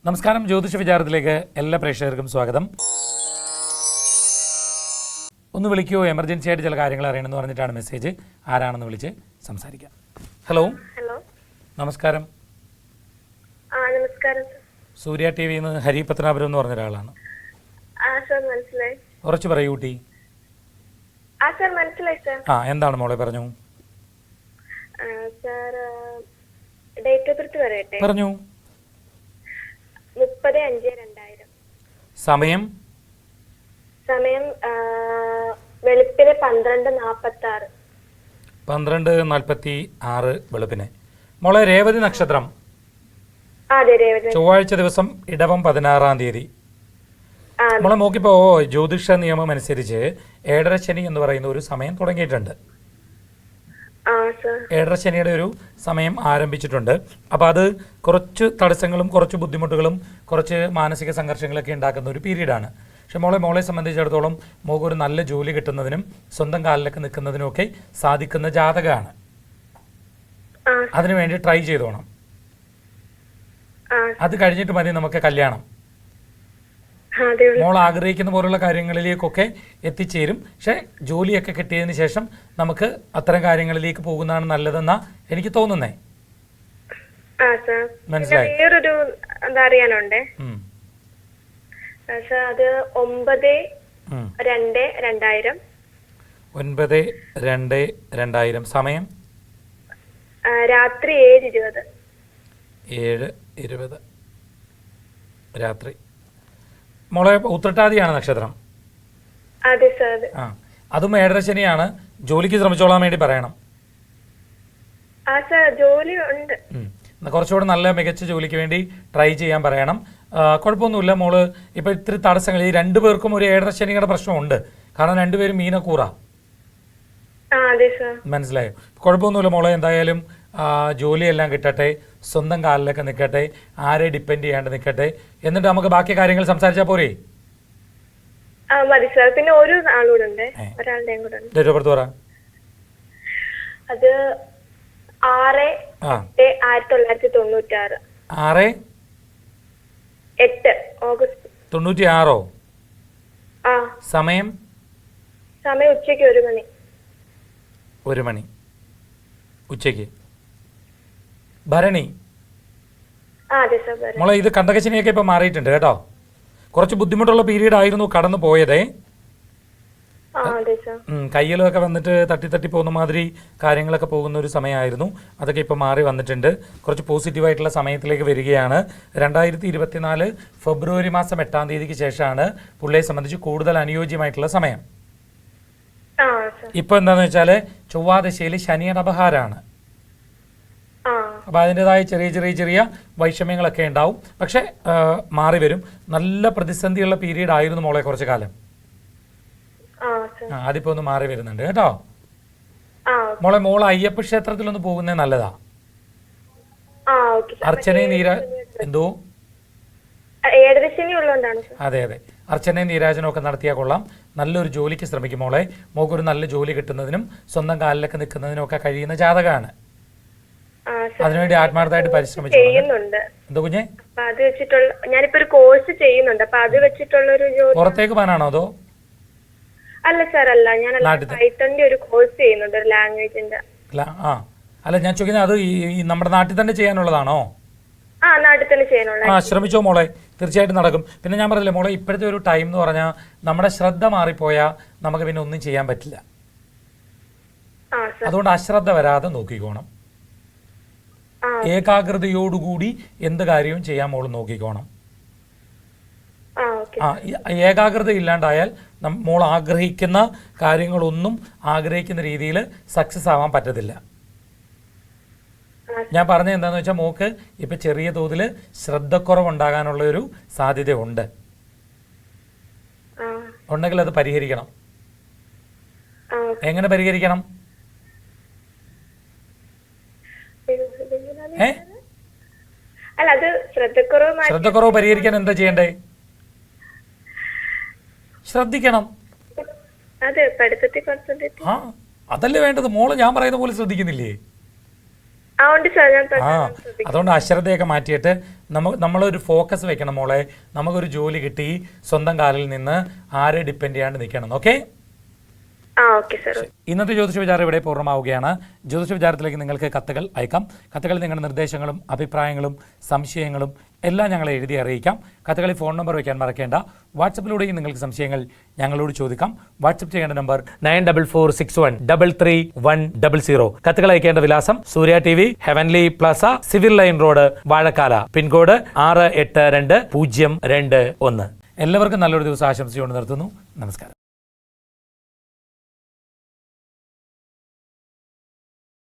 നമസ്കാരം, ജ്യോതിഷ വിചാരത്തിലേക്ക് എല്ലാ പ്രേക്ഷകർക്കും സ്വാഗതം. ഒന്ന് വിളിക്കുമോ, എമർജൻസി ആയിട്ട് ചില കാര്യങ്ങൾ അറിയണമെന്ന് പറഞ്ഞിട്ടാണ് മെസ്സേജ്. ആരാണെന്ന് വിളിച്ച് സംസാരിക്കാം. ഹലോ. ഹലോ, നമസ്കാരം. നമസ്കാരം. സൂര്യ ടി വിയിൽ നിന്ന് ഹരി പത്തനാപുരം എന്ന് പറഞ്ഞ ഒരാളാണ്. മനസ്സിലായി. ഉറച്ചു പറയൂ കുട്ടി. മനസ്സിലായി സർ. എന്താണ് മോളെ, പറഞ്ഞു. സർ, ഡേറ്റ് ഓഫ് ബർത്ത് പറയട്ടെ? പറഞ്ഞു. 30/5/2000. സമയം വെളുപ്പിന് 12:46. 12:46 വെളുപ്പിന്. മോളെ, രേവതി നക്ഷത്രം. അതെ, രേവതി. ചൊവ്വാഴ്ച ദിവസം ഇടവം 16-ാം തീയതി. നമ്മളെ നോക്കിപ്പോ ജ്യോതിഷ നിയമം അനുസരിച്ച് ഏഴര ശനി എന്ന് പറയുന്ന ഒരു സമയം തുടങ്ങിയിട്ടുണ്ട്. ഏഴര ശനിയുടെ ഒരു സമയം ആരംഭിച്ചിട്ടുണ്ട്. അപ്പോൾ അത് കുറച്ച് തടസ്സങ്ങളും കുറച്ച് ബുദ്ധിമുട്ടുകളും കുറച്ച് മാനസിക സംഘർഷങ്ങളൊക്കെ ഉണ്ടാക്കുന്ന ഒരു പീരീഡാണ്. പക്ഷെ മോളെ സംബന്ധിച്ചിടത്തോളം മോൾക്ക് ഒരു നല്ല ജോലി കിട്ടുന്നതിനും സ്വന്തം കാലിലൊക്കെ നിൽക്കുന്നതിനും ഒക്കെ സാധിക്കുന്ന ജാതകമാണ്. അതിനുവേണ്ടി ട്രൈ ചെയ്തോണം. അത് കഴിഞ്ഞിട്ട് മതി നമുക്ക് കല്യാണം. മോൾ ആഗ്രഹിക്കുന്ന പോലുള്ള കാര്യങ്ങളിലേക്കൊക്കെ എത്തിച്ചേരും. പക്ഷെ ജോലിയൊക്കെ കിട്ടിയതിന് ശേഷം നമുക്ക് അത്തരം കാര്യങ്ങളിലേക്ക് പോകുന്നതാണ് നല്ലതെന്നാ എനിക്ക് തോന്നുന്നേ. മനസ്സിലായി? വേറൊരു എന്താ അറിയാനുണ്ടേ, അത് 9/2/2000. 9/2/2000. സമയം രാത്രി 7:20. 7:20 രാത്രി. മോളെ, ഉത്രട്ടാതിയാണ് നക്ഷത്രം. അതെ സർ. അതും ഏഴര ശനിയാണ്. ജോലിക്ക് ശ്രമിച്ചോളാൻ വേണ്ടി പറയണം. ജോലി ഉണ്ട്. കുറച്ചുകൂടെ നല്ല മികച്ച ജോലിക്ക് വേണ്ടി ട്രൈ ചെയ്യാൻ പറയണം. കുഴപ്പമൊന്നുമില്ല മോള്. ഇപ്പൊ ഇത്തിരി തടസ്സങ്ങൾ, ഈ രണ്ടുപേർക്കും ഒരു ഏഴര ശനിയുടെ പ്രശ്നമുണ്ട്. കാരണം രണ്ടുപേരും മീനക്കൂറ. മനസ്സിലായോ? കുഴപ്പമൊന്നുമില്ല മോളെ. എന്തായാലും ജോലിയെല്ലാം കിട്ടട്ടെ, സ്വന്തം കാലിലൊക്കെ നിൽക്കട്ടെ, ആരെ ഡിപ്പെൻഡ് ചെയ്യാണ്ട് നിൽക്കട്ടെ. എന്നിട്ട് നമുക്ക് ബാക്കി കാര്യങ്ങൾ സംസാരിച്ചാൽ പോരെ? പിന്നെ ഒരു ആളൂടെ ഉണ്ട്, ഒരാളുടെയും കൂടെ ഉണ്ട്. ഡേറ്റ് ഓഫ് ബർത്ത് പറ. അത് 6/8/1996. 6/8 ഓഗസ്റ്റ് 96. സമയം ഉച്ചയ്ക്ക് 1 മണി. 1 മണി ഉച്ചയ്ക്ക്. ഭരണി. മോളെ, ഇത് കണ്ടകശനിയൊക്കെ ഇപ്പൊ മാറിയിട്ടുണ്ട് കേട്ടോ. കുറച്ച് ബുദ്ധിമുട്ടുള്ള പീരീഡ് ആയിരുന്നു കടന്നു പോയതേ. കയ്യിലൊക്കെ വന്നിട്ട് തട്ടി പോകുന്ന മാതിരി കാര്യങ്ങളൊക്കെ പോകുന്ന ഒരു സമയമായിരുന്നു. അതൊക്കെ ഇപ്പോൾ മാറി വന്നിട്ടുണ്ട്. കുറച്ച് പോസിറ്റീവായിട്ടുള്ള സമയത്തിലേക്ക് വരികയാണ്. 2024 ഫെബ്രുവരി മാസം 8-ാം തീയതിക്ക് ശേഷമാണ് പുള്ളിയെ സംബന്ധിച്ച് കൂടുതൽ അനുയോജ്യമായിട്ടുള്ള സമയം. ഇപ്പൊ എന്താന്ന് വെച്ചാല് ചൊവ്വാദശയിൽ ശനിയുടെ അപഹാരമാണ്. അപ്പൊ അതിൻ്റെതായ ചെറിയ വൈഷമ്യങ്ങളൊക്കെ ഉണ്ടാവും. പക്ഷെ മാറി വരും. നല്ല പ്രതിസന്ധിയുള്ള പീരീഡ് ആയിരുന്നു മോളെ കുറച്ചു കാലം. അതിപ്പോ ഒന്ന് മാറി വരുന്നുണ്ട് കേട്ടോ. മോളെ അയ്യപ്പ ക്ഷേത്രത്തിലൊന്ന് പോകുന്നത് നല്ലതാ. അർച്ചനയും എന്തോ അതെ അർച്ചനയും നീരാജനും ഒക്കെ നടത്തിയാൽ കൊള്ളാം. നല്ലൊരു ജോലിക്ക് ശ്രമിക്കും മോളെ. മോക്കൊരു നല്ല ജോലി കിട്ടുന്നതിനും സ്വന്തം കാലിലൊക്കെ നിൽക്കുന്നതിനും ഒക്കെ കഴിയുന്ന ജാതകമാണ്. അതിനുവേണ്ടി ആത്മാർത്ഥമായിട്ട് പരിശ്രമിച്ചു. എന്തോ കുഞ്ഞെ? ഞാനിപ്പോ ഒരു കോഴ്സ് ചെയ്യുന്നുണ്ട്. അപ്പൊ അത് വെച്ചിട്ടുള്ള ഒരു പുറത്തേക്ക് പോകാനാണോ അതോ? അല്ല സാർ, അല്ല. ഞാൻ പൈത്തണിന്റെ ഒരു കോഴ്സ് ചെയ്യുന്നുണ്ട്, ഒരു ലാംഗ്വേജിന്റെ. അല്ല, ഞാൻ ചോദിക്കുന്നത് അത് ഈ നമ്മുടെ നാട്ടിൽ തന്നെ ചെയ്യാനുള്ളതാണോ? നാട്ടിൽ തന്നെ ചെയ്യാനുള്ള. ശ്രമിച്ചോ മോളെ, തീർച്ചയായിട്ടും നടക്കും. പിന്നെ ഞാൻ പറഞ്ഞില്ലേ മോളെ, ഇപ്പോഴത്തെ ഒരു ടൈം എന്ന് പറഞ്ഞാൽ നമ്മുടെ ശ്രദ്ധ മാറിപ്പോയാൽ നമുക്ക് പിന്നെ ഒന്നും ചെയ്യാൻ പറ്റില്ല. അതുകൊണ്ട് അശ്രദ്ധ വരാതെ നോക്കിക്കോണം. ഏകാഗ്രതയോടുകൂടി എന്ത് കാര്യവും ചെയ്യാൻ മോള് നോക്കിക്കോണം. ഏകാഗ്രത ഇല്ലാണ്ടായാൽ മോൾ ആഗ്രഹിക്കുന്ന കാര്യങ്ങളൊന്നും ആഗ്രഹിക്കുന്ന രീതിയിൽ സക്സസ് ആവാൻ പറ്റത്തില്ല. ഞാൻ പറഞ്ഞത് എന്താന്ന് വെച്ചാൽ മോക്ക് ഇപ്പൊ ചെറിയ തോതിൽ ശ്രദ്ധക്കുറവുണ്ടാകാനുള്ള ഒരു സാധ്യത ഉണ്ട്. ഉണ്ടെങ്കിൽ അത് പരിഹരിക്കണം. എങ്ങനെ പരിഹരിക്കണം? ശ്രദ്ധക്കുറവ് പരിഹരിക്കാൻ എന്താ ചെയ്യണ്ടേ? ശ്രദ്ധിക്കണം. അതല്ലേ വേണ്ടത്. മോള് ഞാൻ പറയുന്ന പോലെ ശ്രദ്ധിക്കുന്നില്ലേ? അതുകൊണ്ട് സാർ ഞാൻ ആ അതുകൊണ്ട് അശ്രദ്ധയൊക്കെ മാറ്റിയിട്ട് നമ്മളൊരു ഫോക്കസ് വെക്കണം മോളെ. നമുക്കൊരു ജോലി കിട്ടി സ്വന്തം കാലിൽ നിന്ന് ആരെ ഡിപ്പെൻഡ് ചെയ്യാണ്ട് നിൽക്കണം. Okay, okay sir. ഇന്നത്തെ ജ്യോതിഷ വിചാരം ഇവിടെ പൂർണ്ണമാവുകയാണ്. ജ്യോതിഷ വിചാരത്തിലേക്ക് നിങ്ങൾക്ക് കത്തുകൾ അയക്കാം. കത്തുകൾ നിങ്ങളുടെ നിർദ്ദേശങ്ങളും അഭിപ്രായങ്ങളും സംശയങ്ങളും എല്ലാം ഞങ്ങളെ എഴുതി അറിയിക്കാം. കത്തുകളിൽ ഫോൺ നമ്പർ വയ്ക്കാൻ മറക്കേണ്ട. വാട്സപ്പിലൂടെയും നിങ്ങൾക്ക് സംശയങ്ങൾ ഞങ്ങളോട് ചോദിക്കാം. വാട്സപ്പ് ചെയ്യേണ്ട നമ്പർ 9446133100. കത്തുകൾ അയക്കേണ്ട വിലാസം Surya TV, heavenly plaza, civil line road, Vazhakkala, pincode 682021. എല്ലാവർക്കും നല്ലൊരു ദിവസം ആശംസിച്ചുകൊണ്ട് നിർത്തുന്നു. നമസ്കാരം.